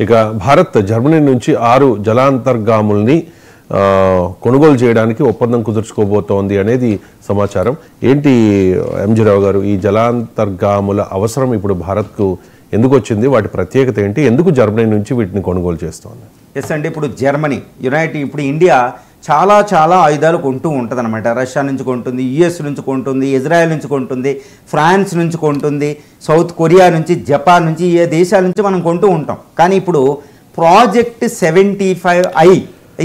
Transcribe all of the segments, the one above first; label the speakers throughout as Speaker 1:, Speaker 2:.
Speaker 1: ఇక భారత్ జర్మనీ నుంచి 6 జలాంతర్గాముల్ని కొనుగోలు చేయడానికి ఒప్పందం కుదుర్చుకోబోతోంది అనేది సమాచారం. ఏంటి ఎంజీ రావు గారు, ఈ జలాంతర్గాముల అవసరం ఇప్పుడు భారత్కు ఎందుకు వచ్చింది, వాటి ప్రత్యేకత ఏంటి, ఎందుకు జర్మనీ నుంచి వీటిని కొనుగోలు చేస్తోంది?
Speaker 2: ఎస్ అండి, ఇప్పుడు జర్మనీ ఇప్పుడు ఇండియా చాలా ఆయుధాలు కొంటూ ఉంటుంది అనమాట. రష్యా నుంచి కొంటుంది, యుఎస్ నుంచి కొంటుంది, ఇజ్రాయెల్ నుంచి కొంటుంది, ఫ్రాన్స్ నుంచి కొంటుంది, సౌత్ కొరియా నుంచి, జపాన్ నుంచి, ఏ దేశాల నుంచి మనం కొంటూ ఉంటాం. కానీ ఇప్పుడు ప్రాజెక్ట్ 75I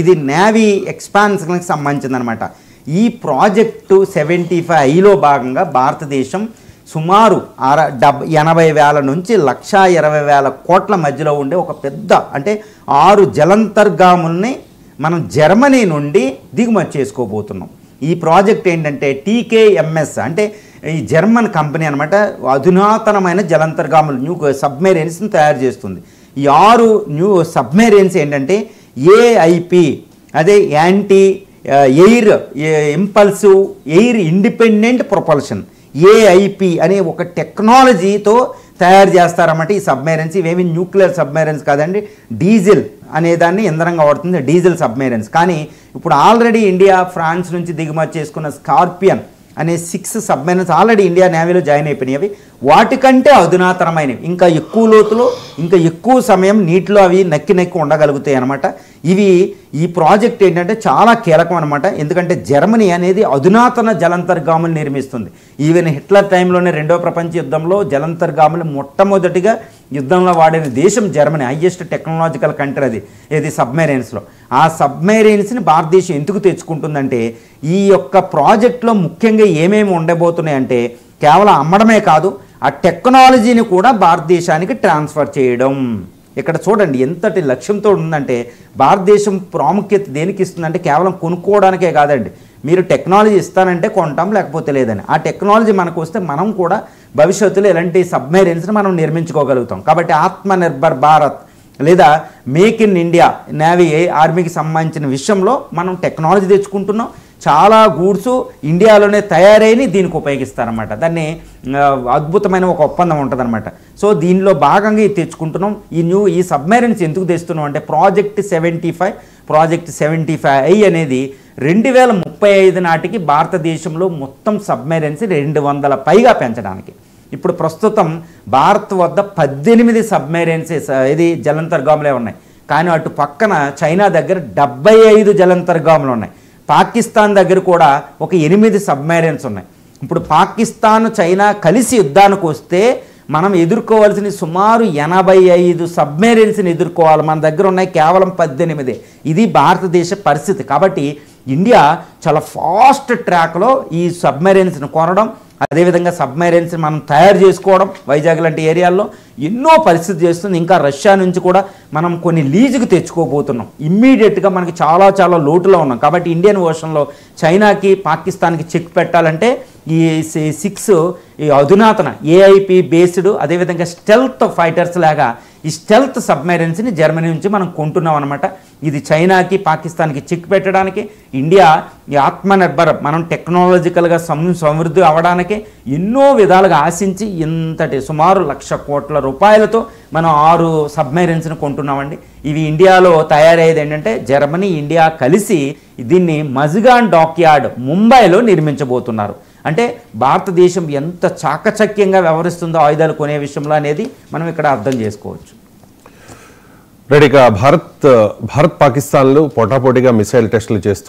Speaker 2: ఇది నేవీ ఎక్స్పాన్షన్కి సంబంధించింది అనమాట. ఈ ప్రాజెక్టు 75Iలో భాగంగా భారతదేశం సుమారు 80,000 నుంచి 1,20,000 కోట్ల మధ్యలో ఉండే ఒక పెద్ద అంటే 6 జలాంతర్గాముల్ని మనం జర్మనీ నుండి దిగుమతి చేసుకోబోతున్నాం. ఈ ప్రాజెక్ట్ ఏంటంటే TKMS అంటే ఈ జర్మన్ కంపెనీ అనమాట. అధునాతనమైన జలాంతర్గాములు న్యూ సబ్మెరైన్స్ని తయారు చేస్తుంది. ఈ 6 న్యూ సబ్మెరైన్స్ ఏంటంటే AIP అదే anti air impulsive air independent propulsion AIP అనే ఒక టెక్నాలజీతో తయారు చేస్తారన్నమాట ఈ సబ్మెరైన్స్. ఇవేమి న్యూక్లియర్ సబ్మెరైన్స్ కాదండి, డీజిల్ అనేదాన్ని ఇంధనంగా వాడుతుంది, డీజిల్ సబ్మెరైన్స్. కానీ ఇప్పుడు ఆల్రెడీ ఇండియా ఫ్రాన్స్ నుంచి దిగుమతి చేసుకున్న స్కార్పియన్ అనే 6 సబ్మెరైన్స్ ఆల్రెడీ ఇండియా నేవీలో జాయిన్ అయిపోయినవి. వాటికంటే అధునాతనమైనవి, ఇంకా ఎక్కువ లోతులో ఇంకా ఎక్కువ సమయం నీటిలో అవి నక్కి ఉండగలుగుతాయి అనమాట. ఈ ప్రాజెక్ట్ ఏంటంటే చాలా కీలకం అనమాట. ఎందుకంటే జర్మనీ అనేది అధునాతన జలాంతర్గాములు నిర్మిస్తుంది. ఈవెన్ హిట్లర్ టైంలోనే 2వ ప్రపంచ యుద్ధంలో జలాంతర్గాములు మొట్టమొదటిగా యుద్ధంలో వాడిన దేశం జర్మనీ. హైయెస్ట్ టెక్నాలజికల్ కంట్రీ అది ఏది సబ్మెరైన్స్లో. ఆ సబ్మెరైన్స్ని భారతదేశం ఎందుకు తెచ్చుకుంటుందంటే ఈ యొక్క ప్రాజెక్ట్లో ముఖ్యంగా ఏమేమి ఉండబోతున్నాయంటే కేవలం అమ్మడమే కాదు, ఆ టెక్నాలజీని కూడా భారతదేశానికి ట్రాన్స్ఫర్ చేయడం. ఇక్కడ చూడండి ఎంతటి లక్ష్యంతో ఉందంటే భారతదేశం ప్రాముఖ్యత దేనికి ఇస్తుందంటే కేవలం కొనుక్కోవడానికే కాదండి. మీరు టెక్నాలజీ ఇస్తానంటే కొంటాం, లేకపోతే లేదని. ఆ టెక్నాలజీ మనకు వస్తే మనం కూడా భవిష్యత్తులో ఇలాంటి సబ్మెరైన్స్ని మనం నిర్మించుకోగలుగుతాం. కాబట్టి ఆత్మనిర్భర్ భారత్ లేదా మేక్ ఇన్ ఇండియా నేవీ ఆర్మీకి సంబంధించిన విషయంలో మనం టెక్నాలజీ తెచ్చుకుంటున్నాం. చాలా గూడ్స్ ఇండియాలోనే తయారైన దీనికి ఉపయోగిస్తారన్నమాట. దాన్ని అద్భుతమైన ఒక ఒప్పందం ఉంటుందన్నమాట. సో దీనిలో భాగంగా ఇది తెచ్చుకుంటున్నాం. ఈ సబ్మెరైన్స్ ఎందుకు తెస్తున్నాం అంటే ప్రాజెక్ట్ 75I అనేది 2035 నాటికి భారతదేశంలో మొత్తం సబ్మెరైన్స్ 200 పైగా పెంచడానికి. ఇప్పుడు ప్రస్తుతం భారత్ వద్ద 18 సబ్మెరైన్స్ ఇది జలాంతర్గాములే ఉన్నాయి. కానీ అటు పక్కన చైనా దగ్గర 75 జలాంతర్గాములు ఉన్నాయి. పాకిస్తాన్ దగ్గర కూడా ఒక 8 సబ్మెరైన్స్ ఉన్నాయి. ఇప్పుడు పాకిస్తాన్ చైనా కలిసి యుద్ధానికి వస్తే మనం ఎదుర్కోవాల్సిన సుమారు 85 సబ్మెరైన్స్ని ఎదుర్కోవాలి. మన దగ్గర ఉన్నాయి కేవలం 18. ఇది భారతదేశ పరిస్థితి. కాబట్టి ఇండియా చాలా ఫాస్ట్ ట్రాక్లో ఈ సబ్మెరైన్స్ని కొనడం, అదేవిధంగా సబ్మెరైన్స్ మనం తయారు చేసుకోవడం, వైజాగ్ లాంటి ఏరియాల్లో ఎన్నో పరిస్థితి చేస్తుంది. ఇంకా రష్యా నుంచి కూడా మనం కొన్ని లీజుకు తెచ్చుకోబోతున్నాం. ఇమ్మీడియట్గా మనకి చాలా లోటులో ఉన్నాం. కాబట్టి ఇండియన్ ఓషన్లో చైనాకి పాకిస్తాన్కి చెక్ పెట్టాలంటే ఈ 6 ఈ అధునాతన AIP బేస్డ్ అదేవిధంగా స్టెల్త్ ఫైటర్స్ లాగా ఈ స్టెల్త్ సబ్మెరైన్స్ని జర్మనీ నుంచి మనం కొంటున్నాం అనమాట. ఇది చైనాకి పాకిస్తాన్కి చెక్ పెట్టడానికి, ఇండియా ఈ ఆత్మనిర్భర్ మనం టెక్నాలజికల్గా సమృద్ధి అవ్వడానికి ఎన్నో విధాలుగా ఆశించి ఇంతటి సుమారు 1,00,000 కోట్ల రూపాయలతో మనం 6 సబ్మెరైన్స్ని కొంటున్నామండి. ఇవి ఇండియాలో తయారయ్యేది ఏంటంటే జర్మనీ ఇండియా కలిసి దీన్ని మజ్గాన్ డాక్యార్డ్ ముంబైలో నిర్మించబోతున్నారు. అంటే భారతదేశం ఎంత చాకచక్యంగా వ్యవహరిస్తుందో ఆయుధాలు కొనే విషయంలో అనేది మనం ఇక్కడ అర్థం చేసుకోవచ్చు.
Speaker 1: రెడీగా భారత్ పాకిస్తాన్లు పోటాపోటీగా మిసైల్ టెస్టులు చేస్తూ